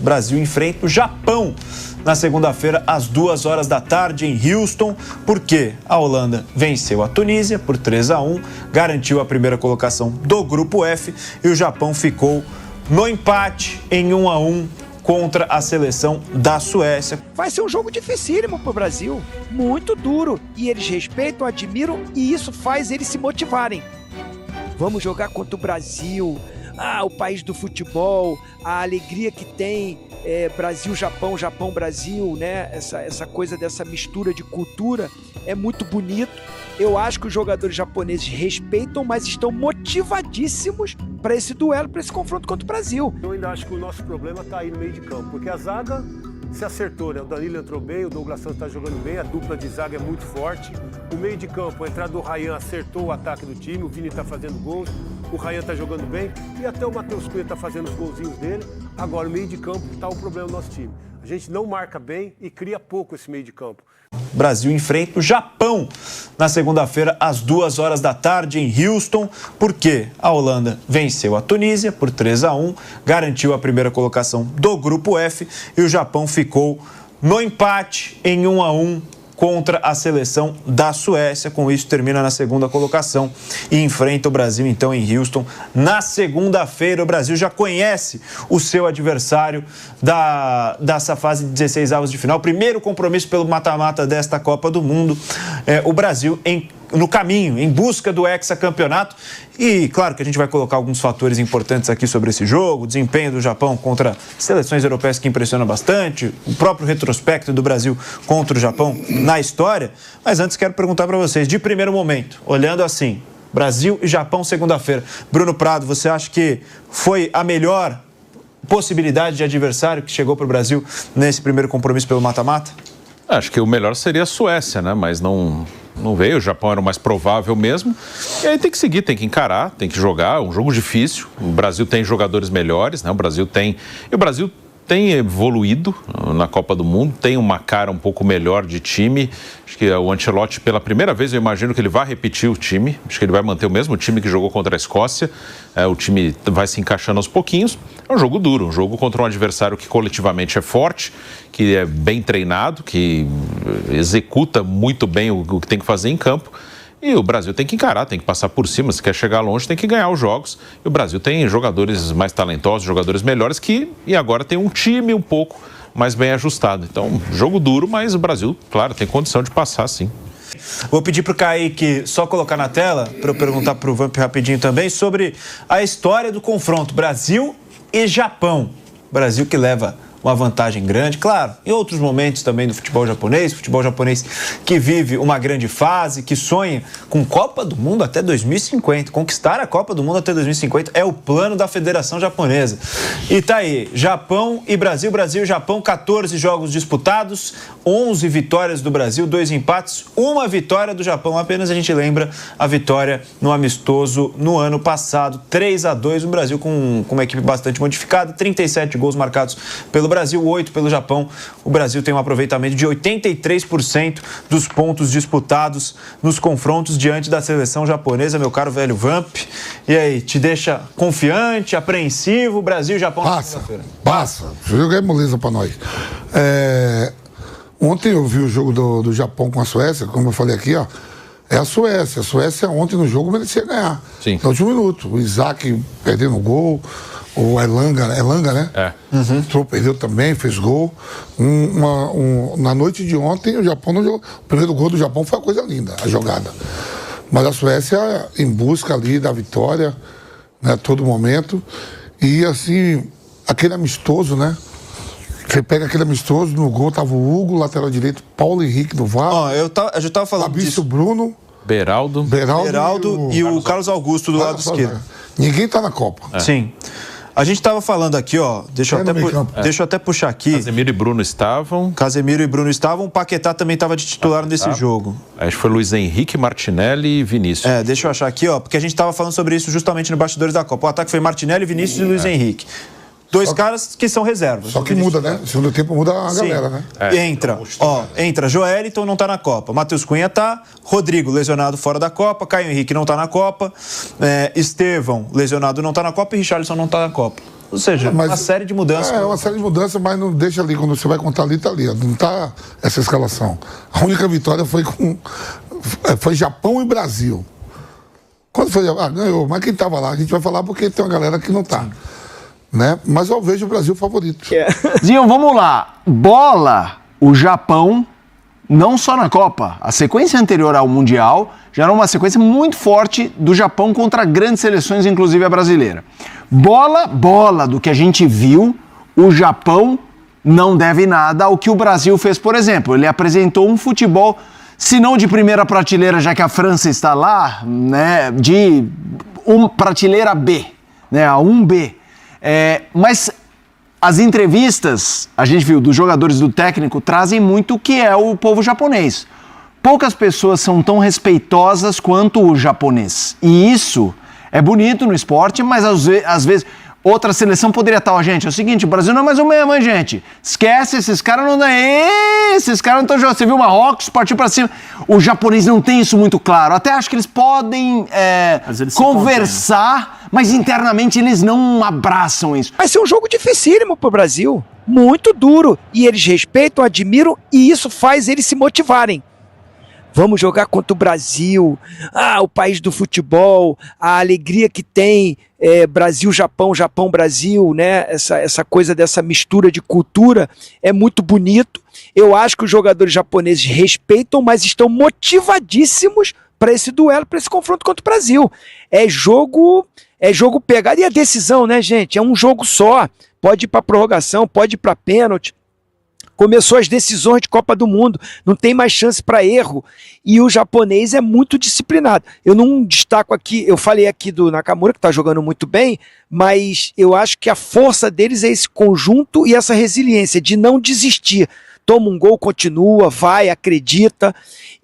Brasil enfrenta o Japão na segunda-feira, às 2 horas da tarde, em Houston, porque a Holanda venceu a Tunísia por 3-1, garantiu a primeira colocação do Grupo F e o Japão ficou no empate em 1-1 contra a seleção da Suécia. Vai ser um jogo dificílimo para o Brasil, muito duro, e eles respeitam, admiram e isso faz eles se motivarem. Vamos jogar contra o Brasil, o país do futebol, a alegria que tem Brasil-Japão, Japão-Brasil, né? Essa coisa dessa mistura de cultura é muito bonito. Eu acho que os jogadores japoneses respeitam, mas estão motivadíssimos para esse duelo, para esse confronto contra o Brasil. Eu ainda acho que o nosso problema está aí no meio de campo, porque a zaga se acertou, né? O Danilo entrou bem, o Douglas Santos está jogando bem, a dupla de zaga é muito forte. O meio de campo, a entrada do Ryan acertou o ataque do time, o Vini está fazendo gols, o Ryan está jogando bem e até o Matheus Cunha está fazendo os golzinhos dele. Agora, o meio de campo está o problema do nosso time. A gente não marca bem e cria pouco esse meio de campo. O Brasil enfrenta o Japão na segunda-feira, às 2 horas da tarde, em Houston, porque a Holanda venceu a Tunísia por 3-1, garantiu a primeira colocação do Grupo F e o Japão ficou no empate em 1-1 contra a seleção da Suécia. Com isso, termina na segunda colocação e enfrenta o Brasil, então, em Houston. Na segunda-feira, o Brasil já conhece o seu adversário dessa fase de 16 avos de final. Primeiro compromisso pelo mata-mata desta Copa do Mundo. O Brasil no caminho, em busca do hexacampeonato. E claro que a gente vai colocar alguns fatores importantes aqui sobre esse jogo, o desempenho do Japão contra seleções europeias que impressiona bastante, o próprio retrospecto do Brasil contra o Japão na história. Mas antes quero perguntar para vocês, de primeiro momento, olhando assim, Brasil e Japão segunda-feira. Bruno Prado, você acha que foi a melhor possibilidade de adversário que chegou para o Brasil nesse primeiro compromisso pelo mata-mata? Acho que o melhor seria a Suécia, né? Mas não veio, o Japão era o mais provável mesmo. E aí tem que seguir, tem que encarar, tem que jogar, é um jogo difícil. O Brasil tem jogadores melhores, né? O Brasil tem evoluído na Copa do Mundo, tem uma cara um pouco melhor de time. Acho que o Ancelotti, pela primeira vez, eu imagino que ele vai repetir o time. Acho que ele vai manter o mesmo time que jogou contra a Escócia. O time vai se encaixando aos pouquinhos. É um jogo duro, um jogo contra um adversário que coletivamente é forte, que é bem treinado, que executa muito bem o que tem que fazer em campo. E o Brasil tem que encarar, tem que passar por cima. Se quer chegar longe, tem que ganhar os jogos. E o Brasil tem jogadores mais talentosos, jogadores melhores e agora tem um time um pouco mais bem ajustado. Então, jogo duro, mas o Brasil, claro, tem condição de passar, sim. Vou pedir para o Kaique só colocar na tela, para eu perguntar para o Vamp rapidinho também, sobre a história do confronto Brasil e Japão. Brasil que leva uma vantagem grande, claro, em outros momentos também do futebol japonês que vive uma grande fase, que sonha com Copa do Mundo até 2050, conquistar a Copa do Mundo até 2050 é o plano da Federação Japonesa. E tá aí, Japão e Brasil, Brasil e Japão, 14 jogos disputados, 11 vitórias do Brasil, 2 empates, 1 vitória do Japão, apenas a gente lembra a vitória no amistoso no ano passado, 3-2, o Brasil com uma equipe bastante modificada, 37 gols marcados pelo Brasil, 8 pelo Japão. O Brasil tem um aproveitamento de 83% dos pontos disputados nos confrontos diante da seleção japonesa, meu caro velho Vamp. E aí, te deixa confiante, apreensivo? Brasil e Japão na segunda-feira. Passa. O jogo é moleza pra nós. Ontem eu vi o jogo do Japão com a Suécia, como eu falei aqui, ó. É a Suécia. A Suécia ontem no jogo merecia ganhar. Sim. No último minuto. O Isaac perdendo o gol. O Elanga, né? Entrou, perdeu também, fez gol. Na noite de ontem, o Japão não jogou. O primeiro gol do Japão foi uma coisa linda, a jogada. Mas a Suécia em busca ali da vitória, né, a todo momento. E assim, aquele amistoso, né? Você pega aquele amistoso, no gol tava o Hugo, lateral direito, Paulo Henrique do VAR. Eu já tava falando Fabrício disso. Beraldo. Beraldo e o Carlos Augusto do lado esquerdo. Ninguém tá na Copa. Sim. A gente estava falando aqui, ó, deixa eu até puxar aqui. Casemiro e Bruno estavam. O Paquetá também estava de titular nesse jogo. Acho que foi Luiz Henrique, Martinelli e Vinícius. Deixa eu achar aqui, ó, porque a gente estava falando sobre isso justamente no Bastidores da Copa. O ataque foi Martinelli, Vinícius e Luiz Henrique. Dois caras que são reservas. Só que muda, né? No segundo tempo muda a galera, né? Entra Joelito, não tá na Copa. Matheus Cunha tá. Rodrigo, lesionado fora da Copa. Caio Henrique não tá na Copa. Estevão, lesionado, não tá na Copa. E Richarlison não tá na Copa. Ou seja, uma série de mudanças. É, uma série de mudanças, mas não deixa ali, quando você vai contar ali, tá ali. Não tá essa escalação. A única vitória foi Japão e Brasil. Quando foi, ganhou, mas quem tava lá? A gente vai falar porque tem uma galera que não tá. Né? Mas eu vejo o Brasil favorito. Zinho, vamos lá. Bola, o Japão, não só na Copa. A sequência anterior ao Mundial já era uma sequência muito forte do Japão contra grandes seleções, inclusive a brasileira. Bola do que a gente viu, o Japão não deve nada ao que o Brasil fez, por exemplo. Ele apresentou um futebol, se não de primeira prateleira, já que a França está lá, né, de prateleira B, né, a 1B. Mas as entrevistas, a gente viu, dos jogadores, do técnico, trazem muito o que é o povo japonês. Poucas pessoas são tão respeitosas quanto o japonês. E isso é bonito no esporte, mas às vezes outra seleção poderia estar, gente, é o seguinte, o Brasil não é mais o mesmo, hein, gente? Esquece, esses caras não dão. Esses caras não estão jogando. Você viu o Marrocos, partiu pra cima. O japonês não tem isso muito claro. Até acho que eles podem conversar, mas internamente eles não abraçam isso. Vai ser um jogo dificílimo pro Brasil. Muito duro. E eles respeitam, admiram, e isso faz eles se motivarem. Vamos jogar contra o Brasil, o país do futebol, a alegria que tem, Brasil-Japão, Japão-Brasil, né? Essa coisa dessa mistura de cultura é muito bonito. Eu acho que os jogadores japoneses respeitam, mas estão motivadíssimos para esse duelo, para esse confronto contra o Brasil. É jogo pegado. E a decisão, né, gente? É um jogo só. Pode ir para prorrogação, pode ir para pênalti. Começou as decisões de Copa do Mundo, não tem mais chance para erro, e o japonês é muito disciplinado. Eu não destaco aqui, eu falei aqui do Nakamura, que está jogando muito bem, mas eu acho que a força deles é esse conjunto e essa resiliência de não desistir. Toma um gol, continua, vai, acredita,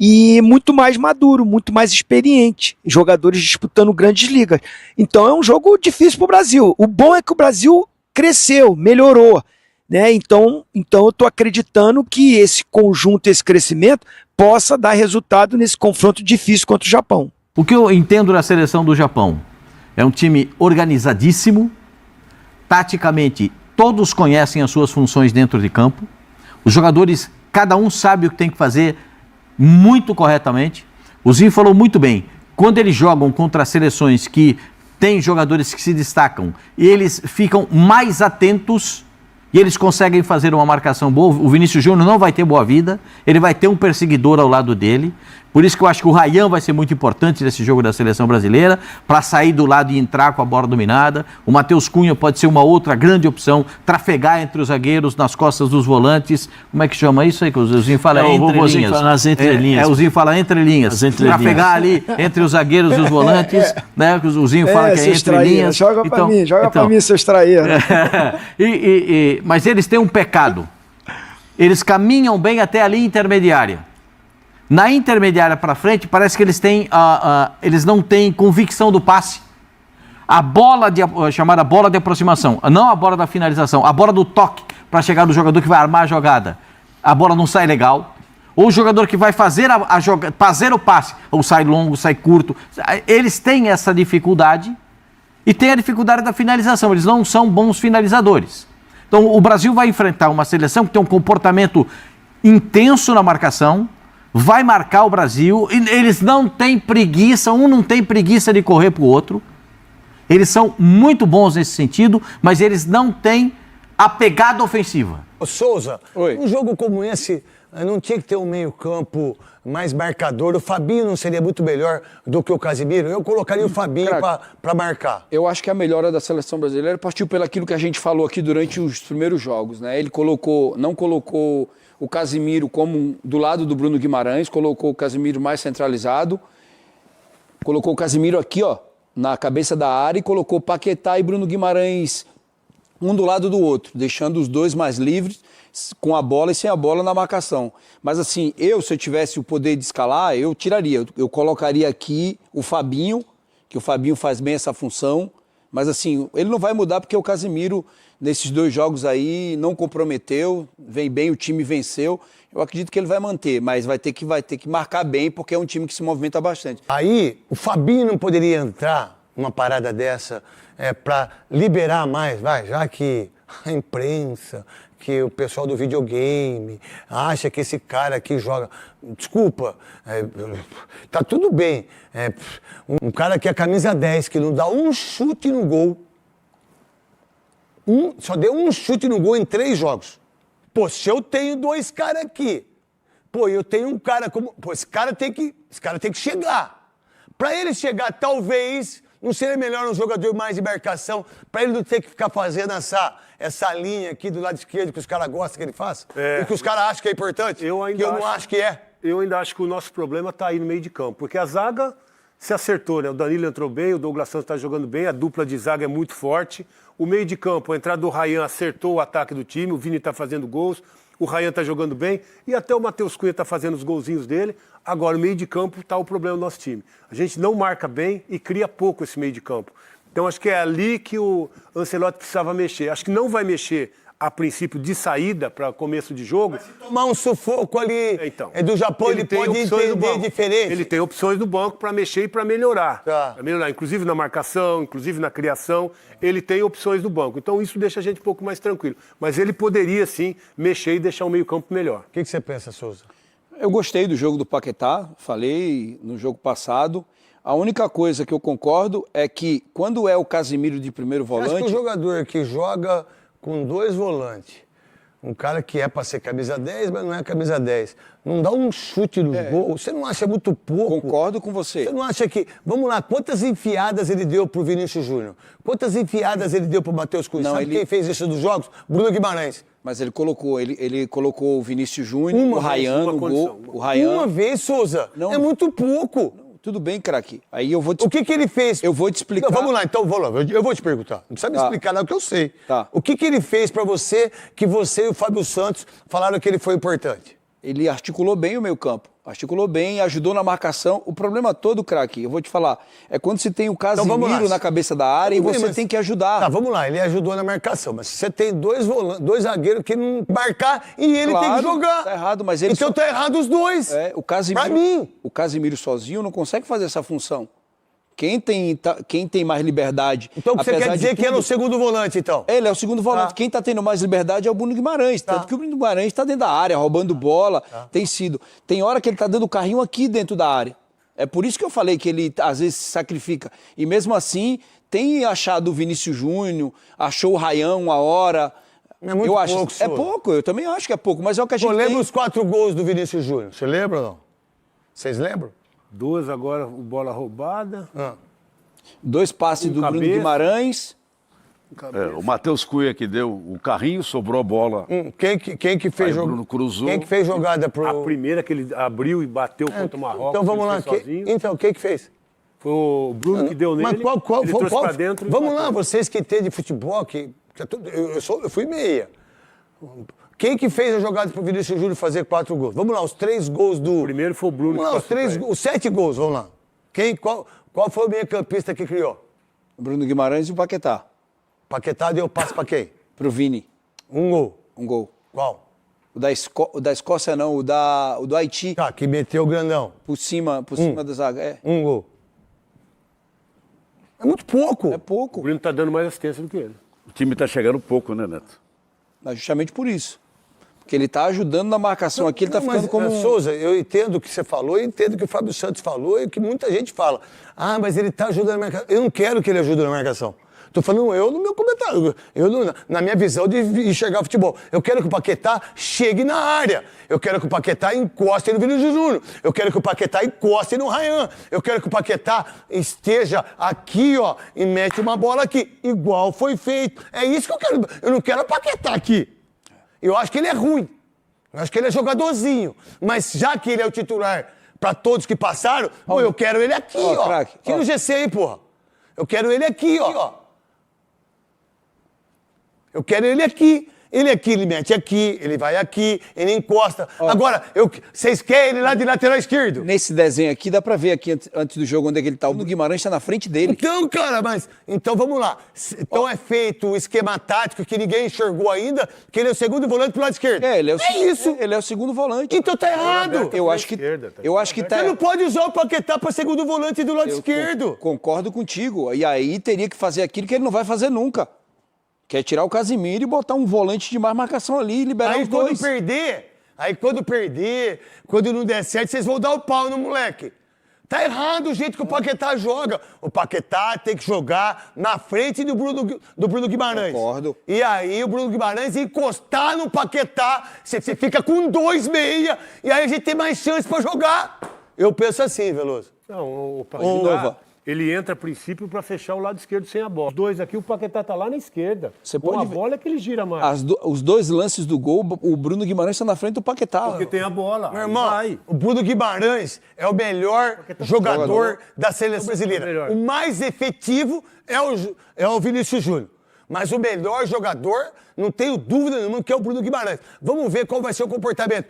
e muito mais maduro, muito mais experiente, jogadores disputando grandes ligas. Então é um jogo difícil para o Brasil. O bom é que o Brasil cresceu, melhorou. Né? Então eu estou acreditando que esse conjunto, esse crescimento, possa dar resultado nesse confronto difícil contra o Japão. O que eu entendo da seleção do Japão é um time organizadíssimo, taticamente todos conhecem as suas funções dentro de campo, os jogadores, cada um sabe o que tem que fazer muito corretamente. O Zinho falou muito bem, quando eles jogam contra seleções que têm jogadores que se destacam, eles ficam mais atentos e eles conseguem fazer uma marcação boa. O Vinícius Júnior não vai ter boa vida, ele vai ter um perseguidor ao lado dele. Por isso que eu acho que o Ryan vai ser muito importante nesse jogo da seleção brasileira, para sair do lado e entrar com a bola dominada. O Matheus Cunha pode ser uma outra grande opção, trafegar entre os zagueiros, nas costas dos volantes. Como é que chama isso aí que o Zinho fala? Entre linhas. Nas entrelinhas. O Zinho fala entre linhas. Trafegar ali entre os zagueiros e os volantes. Né? O Zinho fala que é entre linhas. Joga pra mim, pra mim, seus traíras. Mas eles têm um pecado. Eles caminham bem até a linha intermediária. Na intermediária para frente, parece que eles não têm convicção do passe. A bola chamada bola de aproximação, não a bola da finalização, a bola do toque para chegar no jogador que vai armar a jogada. A bola não sai legal. Ou o jogador que vai fazer fazer o passe, ou sai longo, sai curto. Eles têm essa dificuldade e têm a dificuldade da finalização. Eles não são bons finalizadores. Então o Brasil vai enfrentar uma seleção que tem um comportamento intenso na marcação, vai marcar o Brasil, e eles não têm preguiça, um não tem preguiça de correr para o outro. Eles são muito bons nesse sentido, mas eles não têm a pegada ofensiva. Souza, um jogo como esse, não tinha que ter um meio-campo mais marcador? O Fabinho não seria muito melhor do que o Casemiro? Eu colocaria o Fabinho para marcar. Eu acho que a melhora da seleção brasileira partiu pelaquilo que a gente falou aqui durante os primeiros jogos, né? Ele não colocou o Casemiro como do lado do Bruno Guimarães, colocou o Casemiro mais centralizado, colocou o Casemiro aqui, ó, na cabeça da área, e colocou Paquetá e Bruno Guimarães um do lado do outro, deixando os dois mais livres, com a bola e sem a bola na marcação. Mas assim, se eu tivesse o poder de escalar, eu tiraria, eu colocaria aqui o Fabinho, que o Fabinho faz bem essa função, mas assim, ele não vai mudar porque o Casemiro, nesses dois jogos aí, não comprometeu, vem bem, o time venceu. Eu acredito que ele vai manter, mas vai ter que marcar bem, porque é um time que se movimenta bastante. Aí, o Fabinho não poderia entrar uma parada dessa para liberar mais, já que a imprensa, que o pessoal do videogame acha que esse cara aqui joga... Desculpa, tá tudo bem. Um cara que é camisa 10, que não dá um chute no gol, só deu um chute no gol em 3 jogos. Pô, se eu tenho 2 caras aqui, pô, eu tenho um cara como... Pô, esse cara tem que chegar. Para ele chegar, talvez, não seria melhor um jogador mais de marcação, para ele não ter que ficar fazendo essa linha aqui do lado esquerdo que os caras gostam que ele faça? E que os caras acham que é importante? Que eu não acho que é. Eu ainda acho que o nosso problema está aí no meio de campo, porque a zaga se acertou, né? O Danilo entrou bem, o Douglas Santos está jogando bem, a dupla de zaga é muito forte. O meio de campo, a entrada do Ryan acertou o ataque do time, o Vini está fazendo gols, o Ryan está jogando bem e até o Matheus Cunha está fazendo os golzinhos dele. Agora, o meio de campo está o problema do nosso time. A gente não marca bem e cria pouco esse meio de campo. Então, acho que é ali que o Ancelotti precisava mexer. Acho que não vai mexer a princípio de saída para começo de jogo. Mas se tomar um sufoco ali do Japão, ele pode entender diferente. Ele tem opções no banco para mexer e para melhorar. Pra melhorar, inclusive na marcação, inclusive na criação. Ele tem opções no banco. Então isso deixa a gente um pouco mais tranquilo. Mas ele poderia, sim, mexer e deixar o meio-campo melhor. O que você pensa, Souza? Eu gostei do jogo do Paquetá, falei no jogo passado. A única coisa que eu concordo é que quando é o Casimiro de primeiro volante... Acho que o jogador que joga com 2 volantes, um cara que é para ser camisa 10, mas não é camisa 10, não dá um chute no gol, você não acha muito pouco? Concordo com você. Você não acha que... Vamos lá, quantas enfiadas ele deu pro Vinícius Júnior? Quantas enfiadas ele deu pro Matheus Cunha? Sabe quem fez isso dos jogos? Bruno Guimarães. Mas ele colocou o Vinícius Júnior, o Ryan no gol. Uma vez, Souza, é muito pouco. Tudo bem, craque. Aí eu vou te... O que ele fez? Eu vou te explicar. Não, vamos lá, então, eu vou te perguntar. Não precisa me explicar nada, que eu sei. O que ele fez pra você, que você e o Fábio Santos falaram que ele foi importante? Ele articulou bem o meio campo. Articulou bem, ajudou na marcação. O problema todo, craque, eu vou te falar, é quando você tem o Casimiro na cabeça da área e você tem que ajudar. Tá, vamos lá, ele ajudou na marcação, mas você tem 2 zagueiros que não marcar e ele tem que jogar. Tá errado, mas ele... Então tá errado os 2. O Casimiro, pra mim. O Casimiro sozinho não consegue fazer essa função. Quem tem mais liberdade... Então você quer dizer que ele é o segundo volante, então? Ele é o segundo volante. Quem está tendo mais liberdade é o Bruno Guimarães. Tanto que o Bruno Guimarães está dentro da área, roubando bola. Tem sido. Tem hora que ele está dando carrinho aqui dentro da área. É por isso que eu falei que ele, às vezes, se sacrifica. E mesmo assim, tem achado o Vinícius Júnior, achou o Ryan uma hora... É muito pouco, É pouco, eu também acho que é pouco, mas é o que a gente tem. Lembra os 4 gols do Vinícius Júnior? Você lembra ou não? Vocês lembram? 2 agora, bola roubada. 2 passes do Bruno Guimarães. O Matheus Cunha que deu o carrinho, sobrou a bola. Quem que fez jogada? Bruno cruzou. Quem que fez jogada pro... A primeira que ele abriu e bateu contra o Marrocos. Então vamos lá. Então, quem que fez? Foi o Bruno que deu nele. Mas qual ele trouxe pra dentro. Vamos lá, vocês que entendem de futebol, eu fui meia. Quem que fez a jogada pro Vinícius Júnior fazer 4 gols? Vamos lá, os 3 gols do... O primeiro foi o Bruno. Vamos lá, os 7 gols, vamos lá. Qual foi o meio-campista que criou? O Bruno Guimarães e o Paquetá. Paquetá deu passe pra quem? Pro Vini. 1 gol. 1 gol. Qual? O da Escócia não, o do Haiti. Tá, que meteu o grandão. Por cima da zaga, 1 gol. É muito pouco. É pouco. O Bruno tá dando mais assistência do que ele. O time tá chegando pouco, né, Neto? Mas justamente por isso. Porque ele tá ajudando na marcação aqui, ele tá ficando como... Souza, eu entendo o que você falou, eu entendo o que o Fábio Santos falou e o que muita gente fala. Ah, mas ele tá ajudando na marcação. Eu não quero que ele ajude na marcação. Tô falando eu no meu comentário, na minha visão de enxergar o futebol. Eu quero que o Paquetá chegue na área. Eu quero que o Paquetá encoste no Vinícius Júnior. Eu quero que o Paquetá encoste no Ryan. Eu quero que o Paquetá esteja aqui, ó, e mete uma bola aqui, igual foi feito. É isso que eu quero. Eu não quero o Paquetá aqui. Eu acho que ele é ruim. Eu acho que ele é jogadorzinho. Mas já que ele é o titular para todos que passaram, eu quero ele aqui, ó. Craque, Tira o GC aí, porra. Eu quero ele aqui, ó. Eu quero ele aqui. Ele aqui, ele mete aqui, ele vai aqui, ele encosta. Agora, vocês querem ele lá de lateral esquerdo? Nesse desenho aqui, dá pra ver aqui antes do jogo onde é que ele tá. O Bruno Guimarães tá na frente dele. Então, cara, então vamos lá. Então é feito o esquema tático que ninguém enxergou ainda, que ele é o segundo volante pro lado esquerdo. Ele é isso. Ele é o segundo volante. Então tá errado. Eu acho que tá. Você não pode usar o Paquetá pra segundo volante do lado esquerdo. Concordo contigo. E aí teria que fazer aquilo que ele não vai fazer nunca. Que é tirar o Casimiro e botar um volante de mais marcação ali e liberar os dois. Quando perder, quando não der certo, vocês vão dar o pau no moleque. Tá errado o jeito que o Paquetá joga. O Paquetá tem que jogar na frente do Bruno Guimarães. Concordo. E aí o Bruno Guimarães encostar no Paquetá, você fica com 2 meia, e aí a gente tem mais chance pra jogar. Eu penso assim, Veloso. Não, o Paquetá, ele entra a princípio para fechar o lado esquerdo sem a bola. Os dois aqui, o Paquetá tá lá na esquerda. Com a bola é que ele gira mais. Os dois lances do gol, o Bruno Guimarães está na frente do Paquetá. Porque tem a bola. Meu irmão, o Bruno Guimarães é o melhor jogador da seleção brasileira. O mais efetivo é o Vinícius Júnior. Mas o melhor jogador, não tenho dúvida nenhuma, que é o Bruno Guimarães. Vamos ver qual vai ser o comportamento.